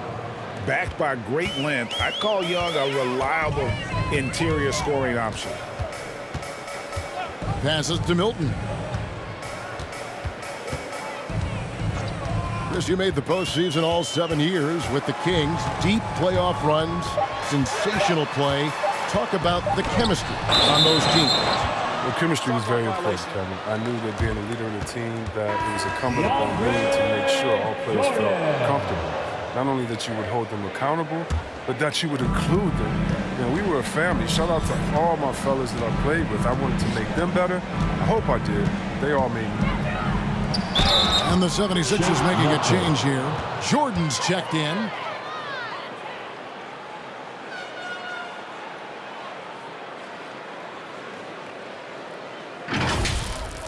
Backed by great length, I call Young a reliable interior scoring option. Passes to Milton. Chris, you made the postseason all 7 years with the Kings. Deep playoff runs, sensational play. Talk about the chemistry on those teams. Well, chemistry was very important, Kevin. I knew that being a leader of the team, that it was incumbent upon me to make sure all players felt comfortable. Not only that you would hold them accountable, but that you would include them. You know, we were a family. Shout out to all my fellas that I played with. I wanted to make them better. I hope I did. They all made me. And the 76ers making a change here. Jordan's checked in.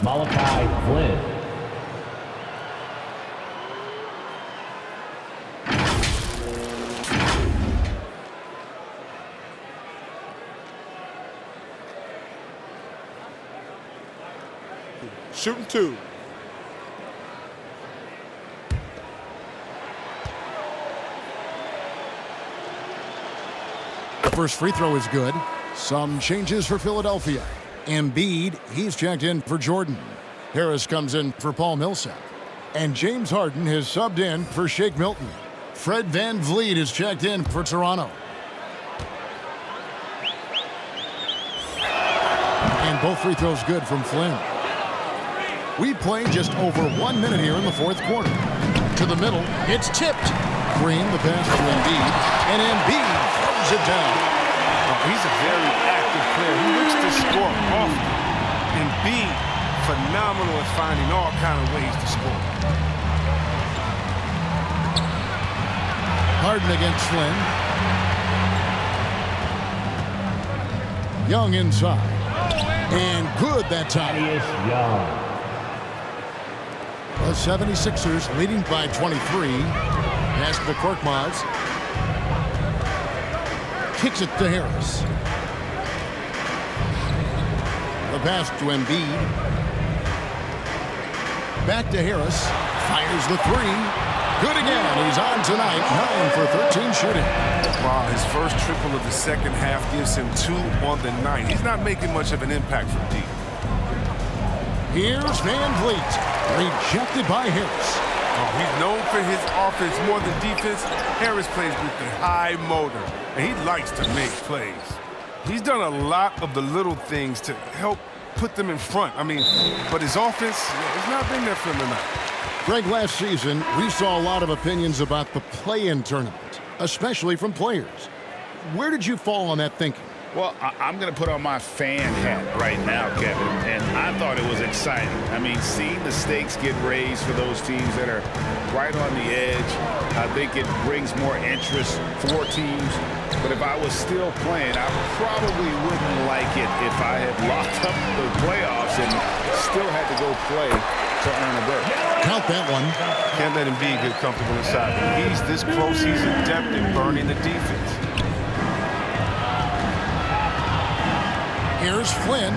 Malachi Flynn. Shooting 2. The first free throw is good. Some changes for Philadelphia. Embiid, he's checked in for Jordan. Harris comes in for Paul Millsap. And James Harden has subbed in for Shake Milton. Fred VanVleet is checked in for Toronto. And both free throws good from Flynn. We played just over 1 minute here in the fourth quarter. To the middle, it's tipped. Green, the pass to Embiid, and Embiid throws it down. Oh, he's a very active player. He looks to score often. Embiid, phenomenal at finding all kind of ways to score. Harden against Flynn. Young inside. And good that time. The 76ers leading by 23. Pass to Korkmaz. Kicks it to Harris. The pass to Embiid. Back to Harris. Fires the three. Good again. He's on tonight. 9 for 13 shooting. Wow, his first triple of the second half gives him 2 on the night. He's not making much of an impact from deep. Here's Van Vliet. Rejected by Harris. Oh, he's known for his offense more than defense. Harris plays with the high motor, and he likes to make plays. He's done a lot of the little things to help put them in front. But his offense has not been there for him tonight. Greg, last season, we saw a lot of opinions about the play-in tournament, especially from players. Where did you fall on that thinking? Well, I'm going to put on my fan hat right now, Kevin, and I thought it was exciting. Seeing the stakes get raised for those teams that are right on the edge, I think it brings more interest for teams. But if I was still playing, I probably wouldn't like it if I had locked up the playoffs and still had to go play to earn a berth. Count that one. Can't let him be get comfortable inside. When he's this close, he's adept in burning the defense. Here's Flynn.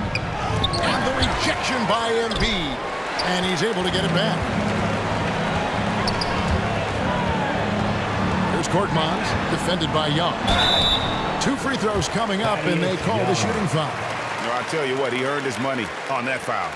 And the rejection by Embiid. And he's able to get it back. Here's Korkmaz, defended by Young. 2 free throws coming up, and they call the shooting foul. No, I tell you what, he earned his money on that foul.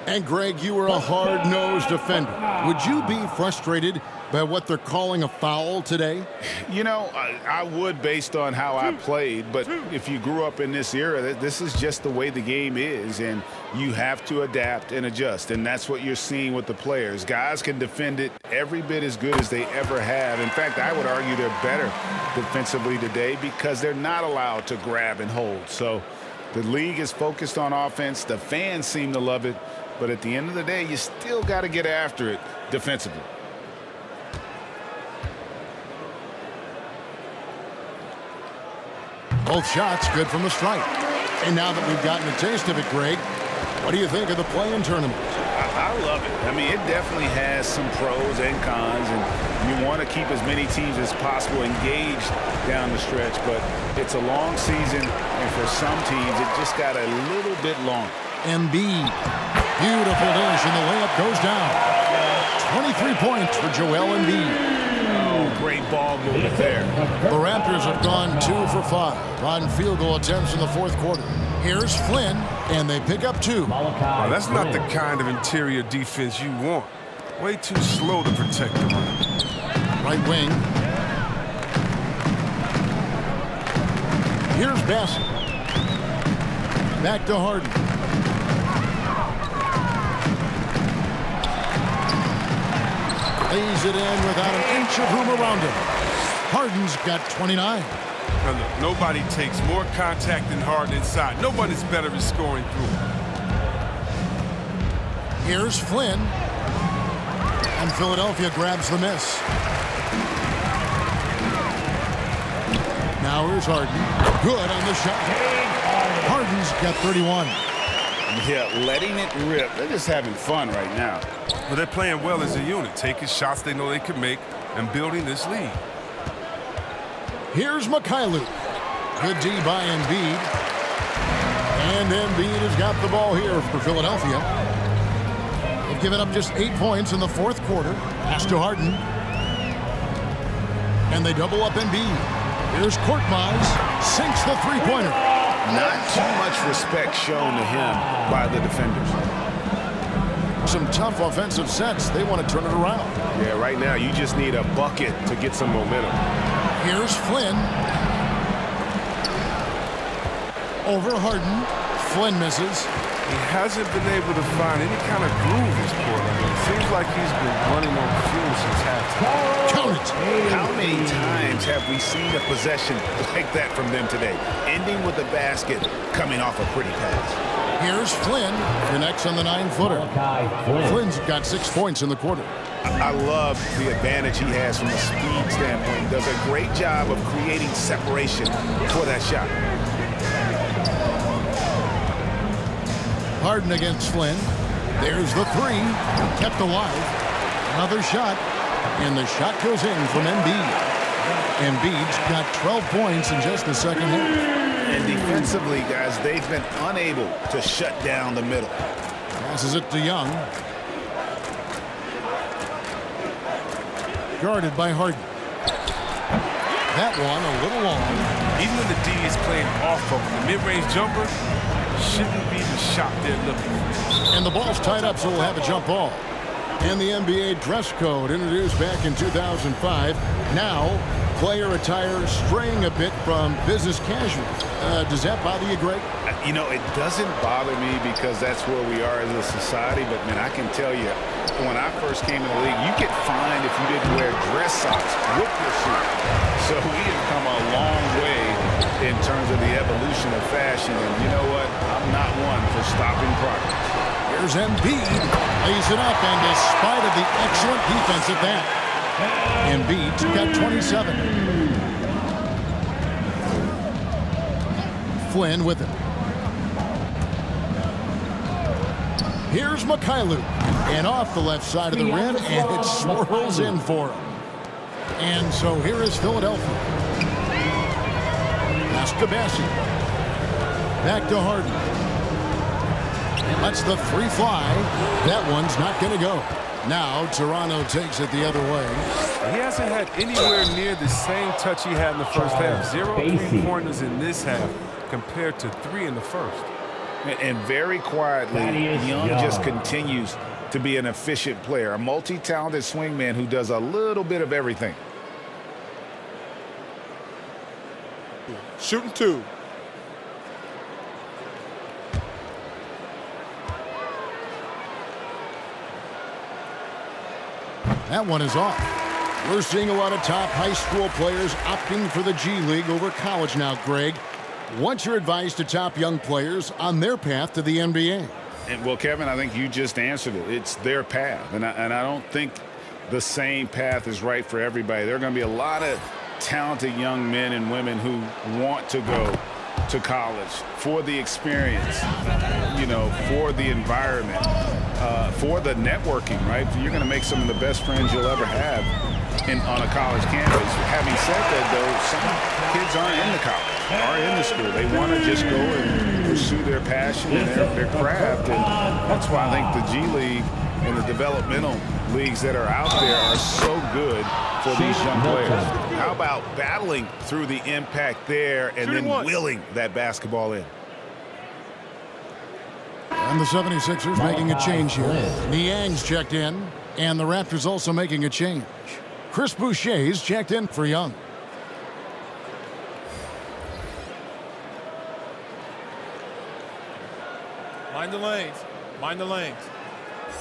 And Greg, you were a hard-nosed defender. Would you be frustrated by what they're calling a foul today? I would based on how I played, but if you grew up in this era, this is just the way the game is, and you have to adapt and adjust, and that's what you're seeing with the players. Guys can defend it every bit as good as they ever have. In fact, I would argue they're better defensively today because they're not allowed to grab and hold. So the league is focused on offense. The fans seem to love it. But at the end of the day, you still got to get after it defensively. Both shots good from the stripe. And now that we've gotten a taste of it, Greg, what do you think of the play-in tournament? I love it. It definitely has some pros and cons, and you want to keep as many teams as possible engaged down the stretch. But it's a long season, and for some teams, it just got a little bit long. Embiid. Beautiful dish, and the layup goes down. 23 points for Joel Embiid. Oh, great ball movement there. The Raptors have gone 2 for 5 on field goal attempts in the fourth quarter. Here's Flynn, and they pick up 2. Well, that's not the kind of interior defense you want. Way too slow to protect the rim. Right wing. Here's Bassett. Back to Harden. Lays it in without an inch of room around him. Harden's got 29. Now look, nobody takes more contact than Harden inside. Nobody's better at scoring through. Here's Flynn. And Philadelphia grabs the miss. Now here's Harden. Good on the shot. Harden's got 31. Yeah, letting it rip. They're just having fun right now. But they're playing well as a unit, taking shots they know they can make and building this lead. Here's McLeod. Good D by Embiid. And Embiid has got the ball here for Philadelphia. They've given up just 8 points in the fourth quarter. Pass to Harden. And they double up Embiid. Here's Korkmaz. Sinks the three-pointer. Not too much respect shown to him by the defenders. Some tough offensive sets. They want to turn it around. Yeah, right now you just need a bucket to get some momentum. Here's Flynn. Over Harden. Flynn misses. He hasn't been able to find any kind of groove this quarter. It seems like he's been running on fumes since halftime. Count it. How many times have we seen a possession like that from them today? Ending with a basket, coming off a pretty pass. Here's Flynn. Connects on the 9-footer. Flynn's got 6 points in the quarter. I love the advantage he has from a speed standpoint. He does a great job of creating separation for that shot. Harden against Flynn. There's the three. Kept alive. Another shot. And the shot goes in from Embiid. Embiid's got 12 points in just the second half. And defensively, guys, they've been unable to shut down the middle. Passes it to Young. Guarded by Harden. That one a little long. Even when the D is playing off of him, the mid-range jumper shouldn't be the shot they're looking for. And the ball's tied up, so we'll have a jump ball. And the NBA dress code introduced back in 2005. Now, player attire straying a bit from business casual. Does that bother you, Greg? You know, it doesn't bother me because that's where we are as a society. But, man, I can tell you, when I first came in the league, you get fined if you didn't wear dress socks with your suit. So we have come a long way in terms of the evolution of fashion. And you know what? I'm not one for stopping progress. Here's Embiid. Lays it up, and despite of the excellent defense at that, Embiid's got 27. Flynn with it. Here's McLEAGUE. And off the left side of the rim, and it swirls in for him. And so here is Philadelphia. Pass to Bassey. Back to Harden. Lets the three fly. That one's not going to go. Now Toronto takes it the other way. He hasn't had anywhere near the same touch he had in the first half. 0 3-pointers in this half compared to 3 in the first. And very quietly, Young just continues to be an efficient player, a multi-talented swingman who does a little bit of everything. Shooting two. That one is off. We're seeing a lot of top high school players opting for the G League over college now, Greg. What's your advice to top young players on their path to the NBA? And, well, Kevin, I think you just answered it. It's their path. And I don't think the same path is right for everybody. There are going to be a lot of talented young men and women who want to go to college for the experience, you know, for the environment, for the networking, right? You're going to make some of the best friends you'll ever have on a college campus. Having said that, though, some kids aren't in the college, are in the school. They want to just go and pursue their passion and their craft. And that's why I think the G League and the developmental leagues that are out there are so good for these young players. How about battling through the impact there and then willing that basketball in? And the 76ers making a change here. Niang's checked in, and the Raptors also making a change. Chris Boucher's checked in for Young. Mind the lanes. Mind the lanes.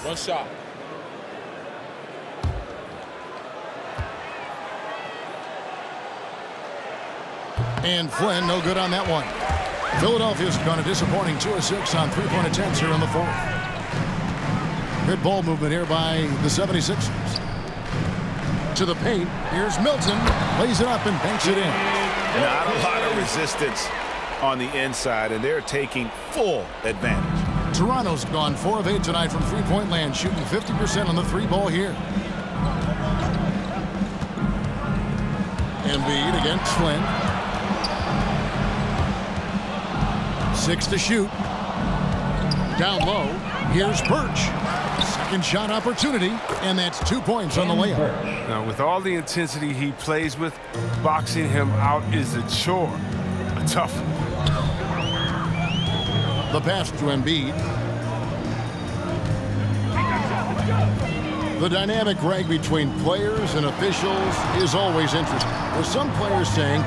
One shot. And Flynn, no good on that one. Philadelphia's gone a disappointing 2 of 6 on three-point attempts here in the fourth. Good ball movement here by the 76ers. To the paint. Here's Milton. Lays it up and banks it in. Not a lot of resistance on the inside, and they're taking full advantage. Toronto's gone 4 of 8 tonight from three-point land, shooting 50% on the three ball here. Embiid against Flynn. 6 to shoot. Down low. Here's Birch. Second shot opportunity, and that's 2 points on the layup. Now, with all the intensity he plays with, boxing him out is a chore. A tough one. The pass to Embiid. The dynamic, Greg, between players and officials is always interesting. With some players saying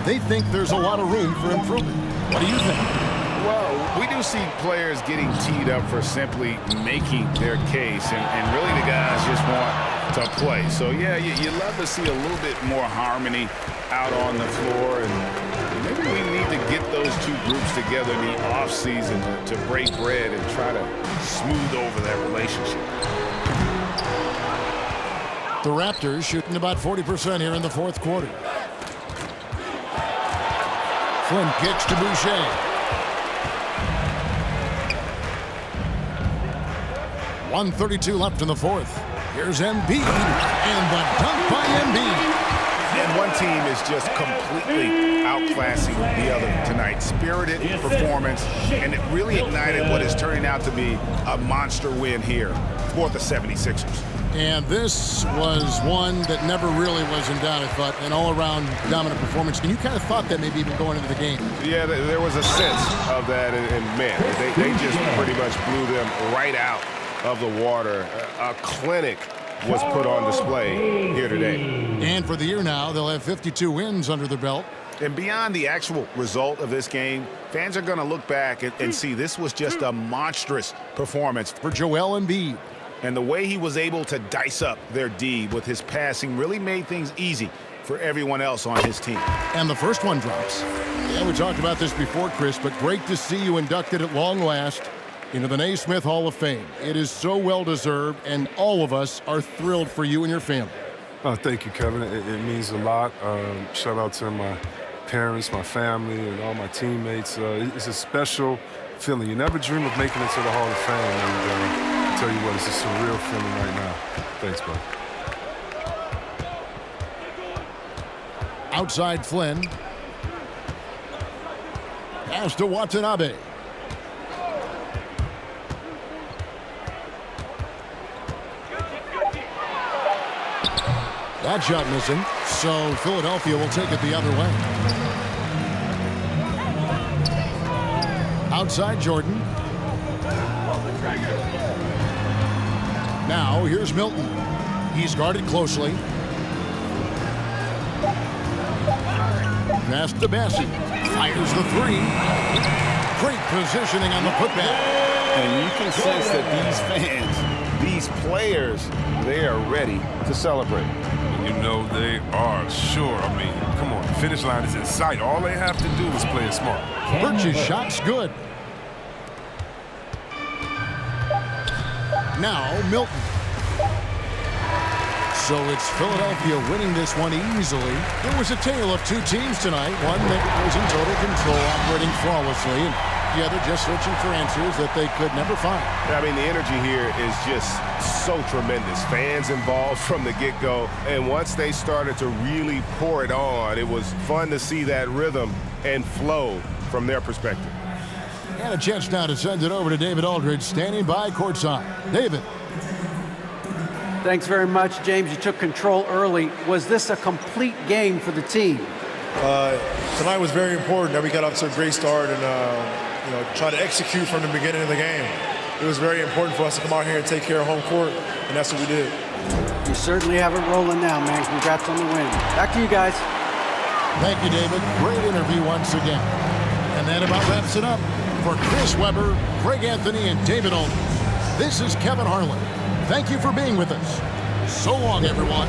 they think there's a lot of room for improvement. What do you think? Well, we do see players getting teed up for simply making their case, and really the guys just want to play. So, yeah, you love to see a little bit more harmony out on the floor, and maybe we need to get those two groups together in the offseason to break bread and try to smooth over that relationship. The Raptors shooting about 40% here in the fourth quarter. Flynn kicks to Boucher. 1:32 left in the fourth. Here's Embiid, and the dunk by Embiid. And one team is just completely outclassing the other tonight. Spirited performance, and it really ignited what is turning out to be a monster win here for the 76ers. And this was one that never really was in doubt, I thought, an all-around dominant performance. And you kind of thought that maybe even going into the game. Yeah, there was a sense of that, and man, they just pretty much blew them right out of the water. A clinic was put on display here today. And for the year now, they'll have 52 wins under their belt. And beyond the actual result of this game, fans are going to look back and see this was just a monstrous performance for Joel Embiid. And the way he was able to dice up their D with his passing really made things easy for everyone else on his team. And the first one drops. Yeah, we talked about this before, Chris, but great to see you inducted at long last into the Naismith Hall of Fame. It is so well-deserved, and all of us are thrilled for you and your family. Oh, thank you, Kevin. It means a lot. Shout out to my parents, my family, and all my teammates. It's a special feeling. You never dream of making it to the Hall of Fame, and I tell you what, it's a surreal feeling right now. Thanks, bud. Outside Flynn. Pass to Watanabe. That shot missing, so Philadelphia will take it the other way. Outside Jordan. Now here's Milton. He's guarded closely. Pass to Bassey. Fires the three. Great positioning on the putback. And you can sense that these fans, these players, they are ready to celebrate. You know they are, sure. I mean, come on, the finish line is in sight. All they have to do is play it smart. Birch's shot's good. Now Milton. So it's Philadelphia winning this one easily. It was a tale of two teams tonight. One that was in total control, operating flawlessly, and the other just searching for answers that they could never find. I mean, the energy here is just so tremendous. Fans involved from the get-go, and once they started to really pour it on, it was fun to see that rhythm and flow from their perspective. And a chance now to send it over to David Aldridge, standing by courtside. David. Thanks very much, James. You took control early. Was this a complete game for the team? Tonight was very important that we got off to a great start and try to execute from the beginning of the game. It was very important for us to come out here and take care of home court, and that's what we did. You certainly have it rolling now, man. Congrats on the win. Back to you guys. Thank you, David. Great interview once again. And that about wraps it up. For Chris Webber, Craig Anthony, and David Aldridge, this is Kevin Harlan. Thank you for being with us. So long, everyone.